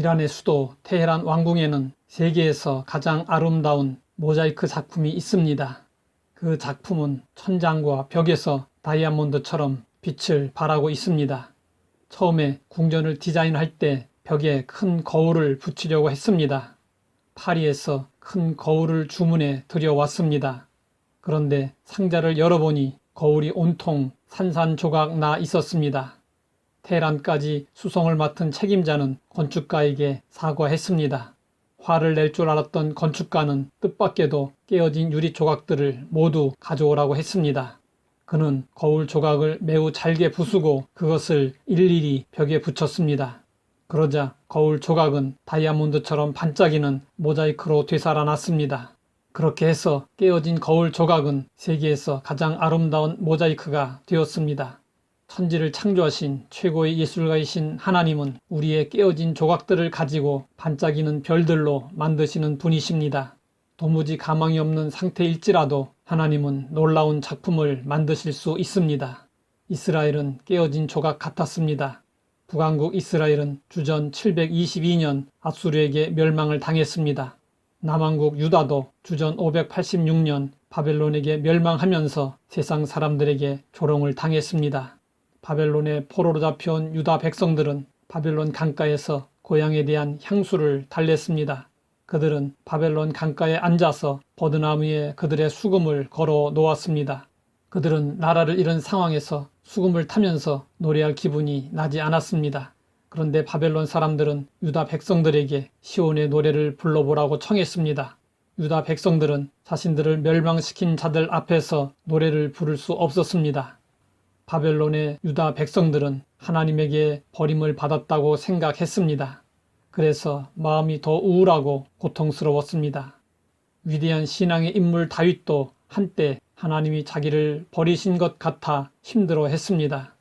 이란의 수도 테헤란 왕궁에는 세계에서 가장 아름다운 모자이크 작품이 있습니다. 그 작품은 천장과 벽에서 다이아몬드처럼 빛을 발하고 있습니다. 처음에 궁전을 디자인할 때 벽에 큰 거울을 붙이려고 했습니다. 파리에서 큰 거울을 주문해 들여왔습니다. 그런데 상자를 열어보니 거울이 온통 산산조각 나 있었습니다. 테헤란까지 수송을 맡은 책임자는 건축가에게 사과했습니다. 화를 낼 줄 알았던 건축가는 뜻밖에도 깨어진 유리 조각들을 모두 가져오라고 했습니다. 그는 거울 조각을 매우 잘게 부수고 그것을 일일이 벽에 붙였습니다. 그러자 거울 조각은 다이아몬드처럼 반짝이는 모자이크로 되살아났습니다. 그렇게 해서 깨어진 거울 조각은 세계에서 가장 아름다운 모자이크가 되었습니다. 천지를 창조하신 최고의 예술가이신 하나님은 우리의 깨어진 조각들을 가지고 반짝이는 별들로 만드시는 분이십니다. 도무지 가망이 없는 상태일지라도 하나님은 놀라운 작품을 만드실 수 있습니다. 이스라엘은 깨어진 조각 같았습니다. 북왕국 이스라엘은 주전 722년 앗수르에게 멸망을 당했습니다. 남왕국 유다도 주전 586년 바벨론에게 멸망하면서 세상 사람들에게 조롱을 당했습니다. 바벨론의 포로로 잡혀온 유다 백성들은 바벨론 강가에서 고향에 대한 향수를 달랬습니다. 그들은 바벨론 강가에 앉아서 버드나무에 그들의 수금을 걸어 놓았습니다. 그들은 나라를 잃은 상황에서 수금을 타면서 노래할 기분이 나지 않았습니다. 그런데 바벨론 사람들은 유다 백성들에게 시온의 노래를 불러보라고 청했습니다. 유다 백성들은 자신들을 멸망시킨 자들 앞에서 노래를 부를 수 없었습니다. 바벨론의 유다 백성들은 하나님에게 버림을 받았다고 생각했습니다. 그래서 마음이 더 우울하고 고통스러웠습니다. 위대한 신앙의 인물 다윗도 한때 하나님이 자기를 버리신 것 같아 힘들어했습니다.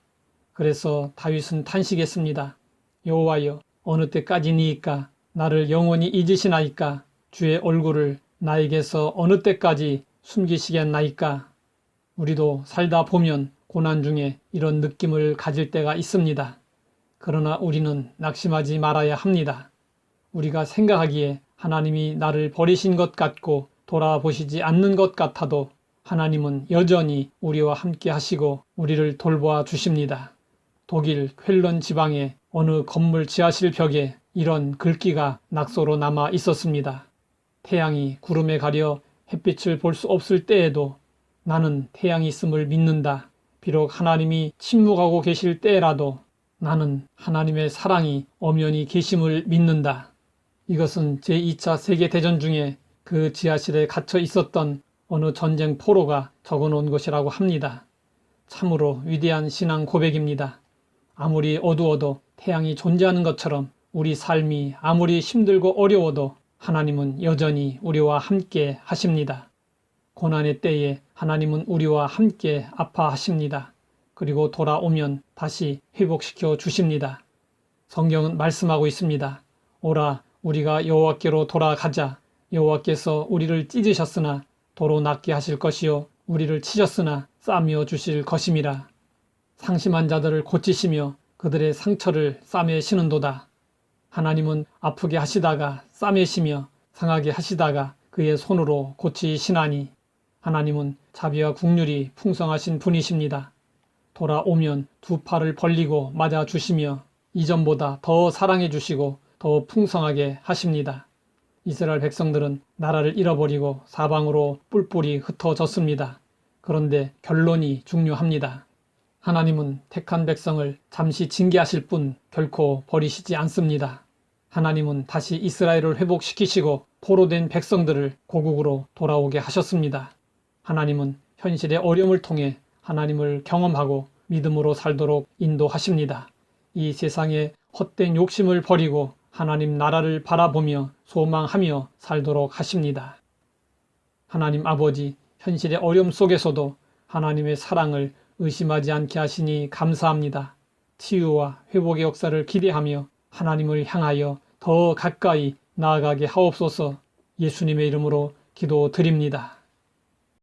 그래서 다윗은 탄식했습니다. 여호와여, 어느 때까지니이까? 나를 영원히 잊으시나이까? 주의 얼굴을 나에게서 어느 때까지 숨기시겠나이까? 우리도 살다 보면 고난 중에 이런 느낌을 가질 때가 있습니다. 그러나 우리는 낙심하지 말아야 합니다. 우리가 생각하기에 하나님이 나를 버리신 것 같고 돌아보시지 않는 것 같아도 하나님은 여전히 우리와 함께 하시고 우리를 돌보아 주십니다. 독일 쾰른 지방의 어느 건물 지하실 벽에 이런 글귀가 낙서로 남아 있었습니다. 태양이 구름에 가려 햇빛을 볼 수 없을 때에도 나는 태양이 있음을 믿는다. 비록 하나님이 침묵하고 계실 때라도 나는 하나님의 사랑이 엄연히 계심을 믿는다. 이것은 제2차 세계대전 중에 그 지하실에 갇혀 있었던 어느 전쟁 포로가 적어놓은 것이라고 합니다. 참으로 위대한 신앙 고백입니다. 아무리 어두워도 태양이 존재하는 것처럼 우리 삶이 아무리 힘들고 어려워도 하나님은 여전히 우리와 함께 하십니다. 고난의 때에 하나님은 우리와 함께 아파하십니다. 그리고 돌아오면 다시 회복시켜 주십니다. 성경은 말씀하고 있습니다. 오라, 우리가 여호와께로 돌아가자. 여호와께서 우리를 찢으셨으나 도로 낫게 하실 것이요 우리를 치셨으나 싸매어 주실 것임이라. 상심한 자들을 고치시며 그들의 상처를 싸매시는도다. 하나님은 아프게 하시다가 싸매시며 상하게 하시다가 그의 손으로 고치시나니 하나님은 자비와 긍휼이 풍성하신 분이십니다. 돌아오면 두 팔을 벌리고 맞아주시며 이전보다 더 사랑해 주시고 더 풍성하게 하십니다. 이스라엘 백성들은 나라를 잃어버리고 사방으로 뿔뿔이 흩어졌습니다. 그런데 결론이 중요합니다. 하나님은 택한 백성을 잠시 징계하실 뿐 결코 버리시지 않습니다. 하나님은 다시 이스라엘을 회복시키시고 포로된 백성들을 고국으로 돌아오게 하셨습니다. 하나님은 현실의 어려움을 통해 하나님을 경험하고 믿음으로 살도록 인도하십니다. 이 세상의 헛된 욕심을 버리고 하나님 나라를 바라보며 소망하며 살도록 하십니다. 하나님 아버지, 현실의 어려움 속에서도 하나님의 사랑을 의심하지 않게 하시니 감사합니다. 치유와 회복의 역사를 기대하며 하나님을 향하여 더 가까이 나아가게 하옵소서. 예수님의 이름으로 기도드립니다.